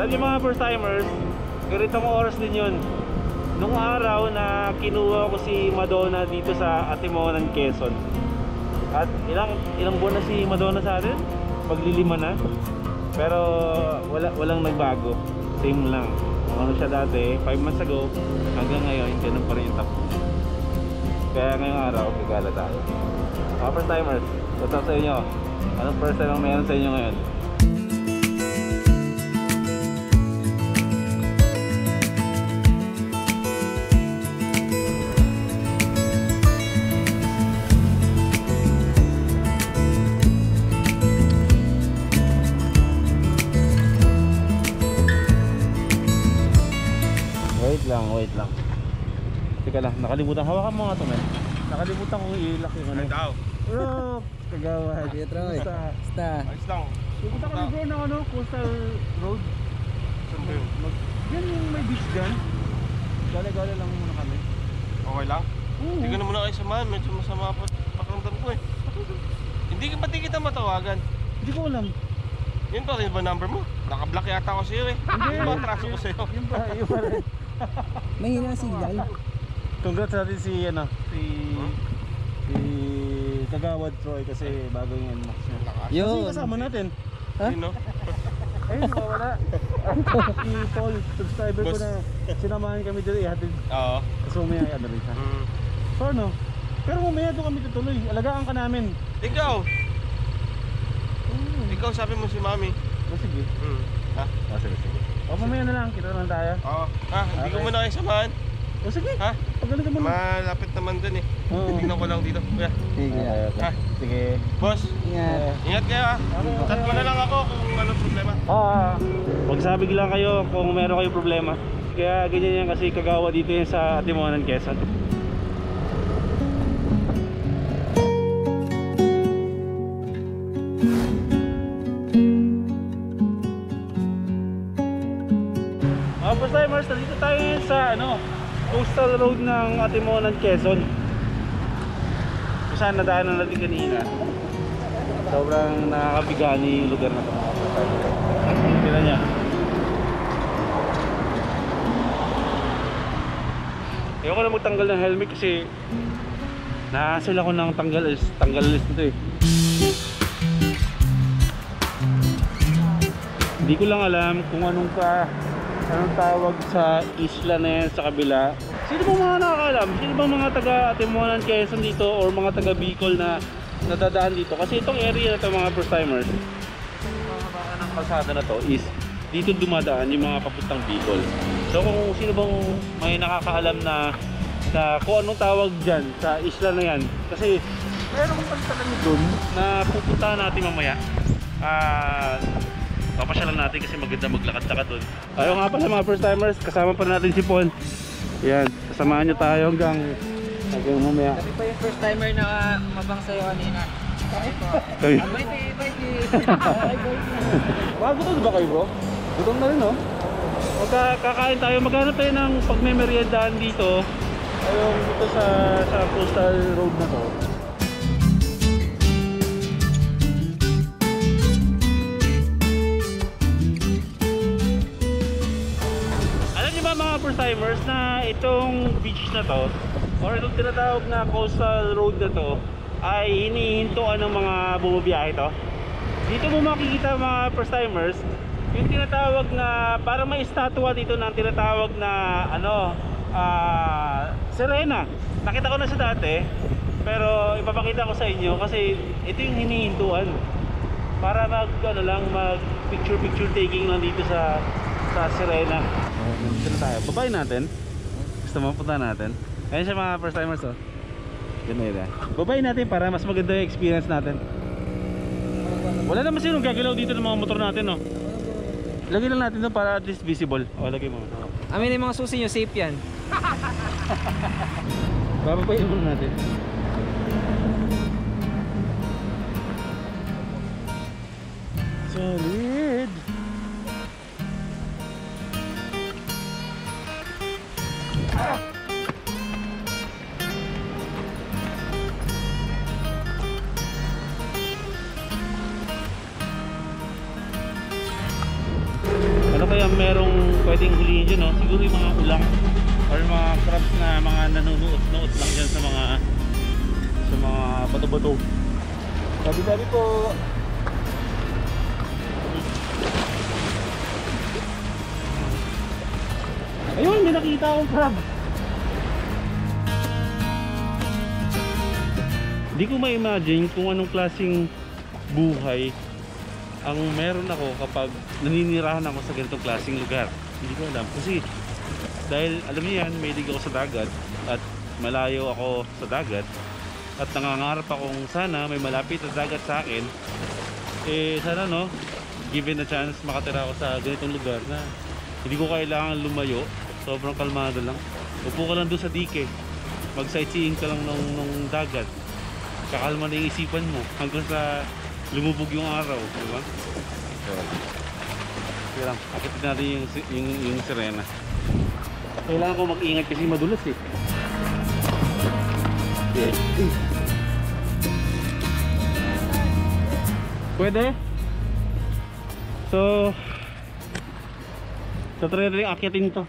Alam niyo mga first timers, ganitong oras din yun. Nung araw na kinuha ko si Madonna dito sa Atimonan, Quezon. At ilang buwan na si Madonna sa atin? Paglilima na. Pero walang nagbago. Same lang. Ano siya dati, 5 months ago, hanggang ngayon, ganun pa rin yung top. Kaya ngayong araw, gagala tayo. Mga first timers, what's up sa inyo? Anong first time ang meron sa inyo ngayon? Wait lang. Teka lang, nakalimutan. Hawakan mo nga ito, men. Nakalimutan kong i-lock yung ano. Daw. Bro, kagawad. Pietro, Basta. Ayos lang. Pupunta kami bro ng ano, Coastal Road. Saan ba yun? Yan yung may beach dyan. Gala-gala lang muna kami. Okay lang? Oo. Hindi ka na muna kayo samahan. Medyo masama pa pakiramdam ko eh. Hindi ka pati kita matawagan. Hindi ko alam. Yun pa rin ba number mo? Naka-block yata ako sa'yo eh. Hindi. Ano ba ang traso ko sa'yo? Yung pa rin. Mahina signal. Congrats natin si Kagawad Troy kasi bago yung NMAX niya. Yo. Kasi kasama natin. Ha? Yun no? Ayun, wala. Si Paul, subscriber ko Boss. na sinamahan kami dito ihatid. Oo. Kasi umaya ano rin siya. So ano? Pero mamaya doon kami tutuloy. Alagaan ka namin. Ikaw! Ikaw sabi mo si Mami. Sige. Ha? Sige. O mamaya na lang, kita naman tayo. Oo. Hindi ko Okay. muna kayo samahan. O sige. Ha? Pagano ka muna. Malapit naman dun eh. Oo. Tingnan ko lang dito. Kuya. Sige. Ha? Sige. Boss, Ingat. ingat kayo ha. Okay. Chat mo na lang ako kung anong problema. Magsabi lang kayo kung meron kayong problema. Kaya ganyan yan kasi kagawa dito yan sa Atimonan, Quezon. First timers, nandito tayo ngayon sa Coastal Road ng Atimonan, Quezon. Kung saan nadaanan natin kanina. Sobrang nakakabigani yung lugar na ito. Tignan niya. Ayoko na magtanggal ng helmet kasi nahasil ako ng tanggal alis nito eh. Hindi ko lang alam kung anong tawag sa isla na yan sa kabila. Sino bang mga nakakaalam? Sino bang mga taga Atimonan, Quezon dito or mga taga Bicol na nadadaan dito? Kasi itong area na ito mga first timers, mga baka ng kalsada na to is dito dumadaan yung mga papuntang Bicol. So kung sino bang may nakakaalam na kung anong tawag dyan sa isla na yan, kasi meron kong pagtalan doon na pupuntahan natin mamaya. Papasyalan natin kasi maganda maglakad-lakad doon. Ayaw nga pala mga first timers, kasama pa natin si Paul. Yan, sasamahan nyo tayo hanggang mamaya. Sabi pa yung first timer na mabang sa'yo kanina. Kayo. Bye. Gutom ba kayo bro? Gutom na rin kakain tayo, maghanap tayo ng pagmemeryendaan dito. Ayun dito sa Coastal Road na to. Mga first timers na itong beach na to or itong tinatawag na coastal road na to ay hinihintuan ng mga bumabiyahe to. Dito mo makikita mga first timers yung tinatawag na para may estatwa dito ng tinatawag na sirena. Nakita ko na siya dati pero ipapakita ko sa inyo kasi ito yung hinihintuan para mag picture taking lang dito sa sirena. Dito na tayo. Babayin natin. Gusto mo punta natin. Ayan siya mga first timers Ganda yun Babayin natin para mas maganda yung experience natin. Wala naman sinong gagalaw dito ng mga motor natin Lagay lang natin doon para at least visible. Lagay mo. Amin yung mga susi nyo, safe yan. Babayin muna natin. Solid. Ano kaya walang merong pwedeng hulihin dyan, no? Siguro yung mga ulang or mga crabs na mga nanunuot-nuot lang dyan sa mga bato-bato. Sabi-sabi po. Ayun, may nakita akong crab. Hindi ko ma-imagine kung anong klaseng buhay ang meron ako kapag naninirahan ako sa ganitong klaseng lugar. Hindi ko alam kasi dahil alam niyo yan, may ako sa dagat at malayo ako sa dagat at nangangarap akong sana may malapit na dagat sa akin. Eh sana no, given a chance makatira ako sa ganitong lugar na hindi ko kailangan lumayo, sobrang kalmado lang. Upo ka lang doon sa dike, mag sightseeing ka lang nung dagat, kakalma na yung isipan mo hanggang sa lumubog yung araw, di ba? So, sige lang, akitin natin yung sirena. Kailangan ko mag-ingat kasi madulas eh. Okay. Pwede? So, try rin akitin to.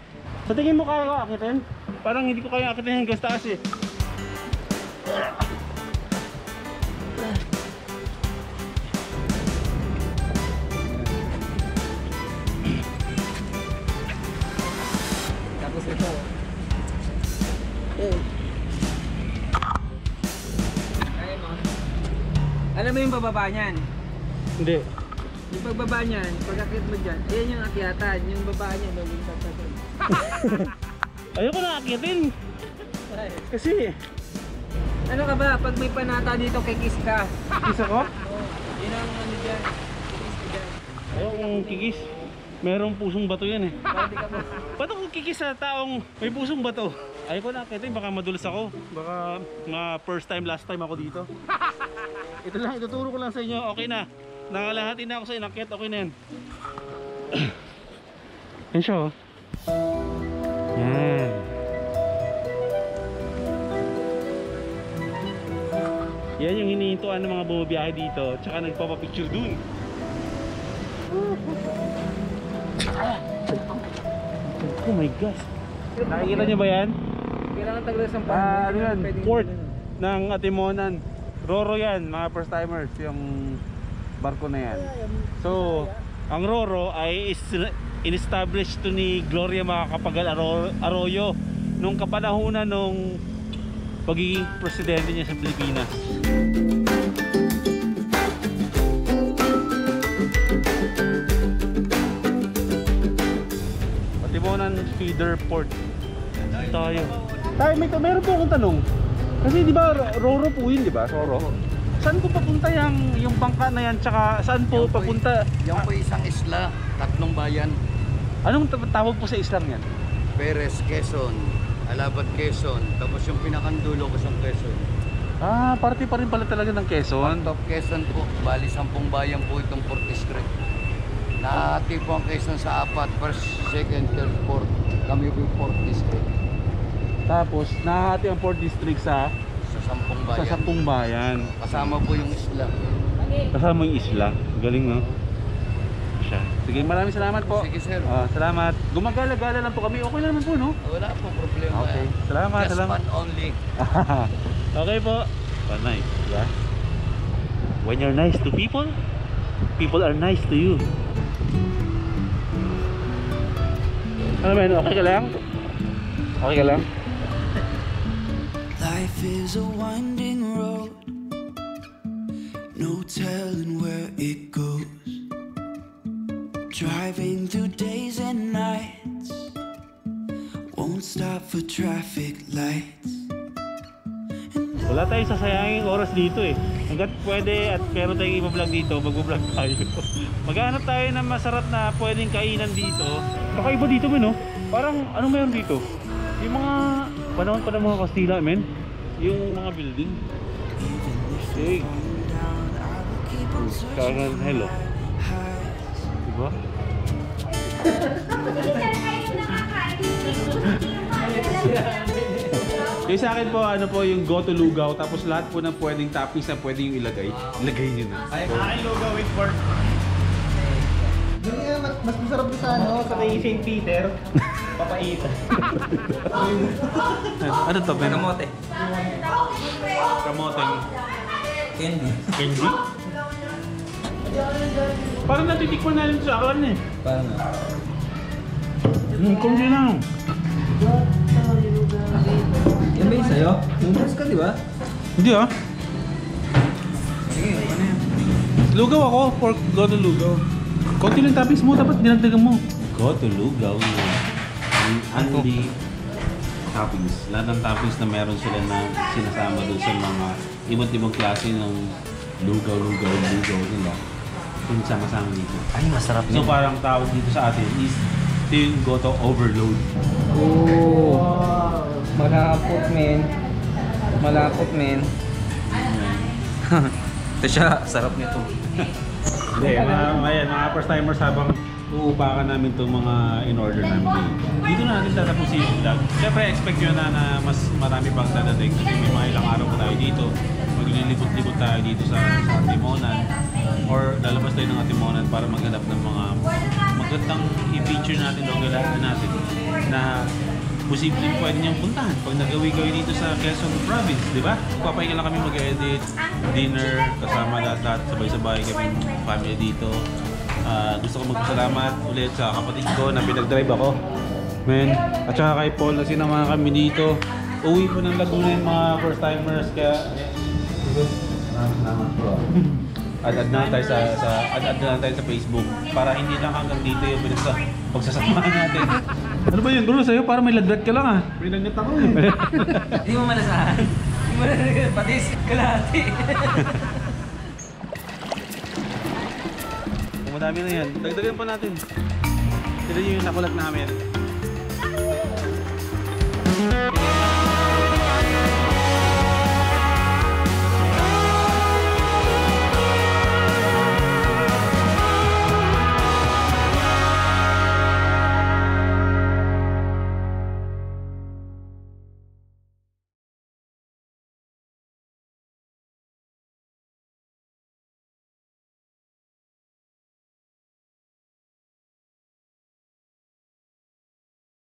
Sa tingin mo kaya ko akitin? Parang hindi ko kaya akitin hanggang taas eh. Tapos ito. Kaya mo. Alam mo yung bababa niyan? Hindi. Yung pagbaba niyan, pag-akit mo dyan, ayan yung akyatan. Yung baba niya, lulunta ka doon. Ayoko na akitin. Kasi Ano ka ba? Pag may panata dito, kikis ka. kikis ako. Oo. Yun ang ano dyan. Kikis ka dyan. Ayokong kikis. Merong pusong bato yan eh. Pwede ka mo. Ba't ako kikis sa taong may pusong bato? Ayoko na akitin, baka madulas ako. Baka first time, last time ako dito. Ito lang, ituturo ko lang sa inyo. Okay na. Nakalahati na ako sa inakit. Okay na yan. Yan siya oh. Yan. Yan yung hinihintuan ng mga bumabiyahe dito. Tsaka nagpapapicture dun. Oh my gosh. Nakikita nyo ba yan? Kailangan taglas ng Ano yan? Port ng Atimonan. Roro yan, mga first timers. Yung barko na yan. So, ang Roro ay in-establish to ni Gloria Macapagal Arroyo nung kapanahunan nung pagiging presidente niya sa Pilipinas. Atimonan feeder port. Tayo. Meron po akong tanong. Kasi di ba Roro po yun, di ba? Roro. Saan po papunta yung bangka na yan? Tsaka saan po papunta? Yan po isang isla, tatlong bayan. Anong tawag po sa islang yan? Perez, Quezon, Alabat, Quezon. Tapos yung pinakandulo ko sa Quezon. Ah, parte pa rin pala talaga ng Quezon. Top Quezon po, bali 10 bayan po itong Port District. Nahati po ang Quezon sa apat, first, second, third, fourth. Kami po yung Port District. Tapos nahati ang Port District sa 10 bayan. sa 10 bayan. Kasama po yung isla. Kasama yung isla. Galing no? Siya. Sige, maraming salamat po. Sige sir. Salamat. Gumagala-gala lang po kami. Okay na naman po, no? Wala po problema. Okay. Salamat, Just salamat. fun only. Okay po. Nice. Yeah. When you're nice to people, people are nice to you. Ano ba yun? Okay ka lang? Okay ka lang? Life is a winding road, no telling where it goes. Driving through days and nights, won't stop for traffic lights. Wala tayong sasayangin oras dito eh. Hanggat pwede at meron tayong iba-vlog dito, mag-vlog tayo. Maghanap tayo ng masarap na pwedeng kainan dito. Kakaiba dito man, no? Parang ano meron dito? Yung mga panahon pa ng mga Kastila, men. Yung mga building. Sig. Kagan, hello. Diba? Yung sa akin po, ano po, yung goto lugaw, tapos lahat po ng pwedeng toppings na pwede yung ilagay. Ilagay nyo na. Akin lugaw with pork. Mas masarap sa ano, sa kay St. Peter. Papaita. Ano to, Ben? Kamote. Kamoteng. Candy. Candy? Parang natitikman na rin sa akin eh. Paano? Kundi lang. Yan ba yung sa'yo? Noodles ka, di ba? Hindi ah. Sige, ano yan? Lugaw ako, pork goto lugaw. Konti lang toppings mo, dapat dinagdagan mo. Goto lugaw. Only toppings. Lahat ng toppings na meron sila na sinasama doon sa mga iba't ibang klase ng lugaw nila. Yung sama-sama dito. Ay, masarap So parang tawag dito sa atin is ito yung goto overload. Oh. Malapot, men. Malapot, men. Ito siya, sarap nito. Hindi, mga first timers habang uupakan namin itong mga in-order namin dito na natin tatapusin yung vlog. Siyempre, expect nyo na mas marami pang dadating kasi may mga ilang araw pa tayo dito. Maglilibot-libot tayo dito sa Timonan or lalabas tayo ng Timonan para maghanap ng mga magandang i-feature natin o galaan natin na posibleng pwede niyang puntahan pag nagawi-gawi dito sa Quezon Province, di ba? Papahinga lang kami mag-edit, dinner, kasama lahat sabay-sabay kami family dito. Gusto ko magpasalamat ulit sa kapatid ko na pinag-drive ako. Men, at saka kay Paul na sinamahan kami dito. Uwi po ng Laguna yung mga first timers kaya salamat po. Add na tayo sa Facebook para hindi lang hanggang dito yung pagsasamahan natin. Ano ba yun? Gulo sa'yo? Parang may lagdat ka lang ah. May lagdat ako eh. Hindi mo malasahan. Hindi mo malasahan. Pati kalahati. Kung madami na yan, dagdagan pa natin. Sila yung nakulat namin.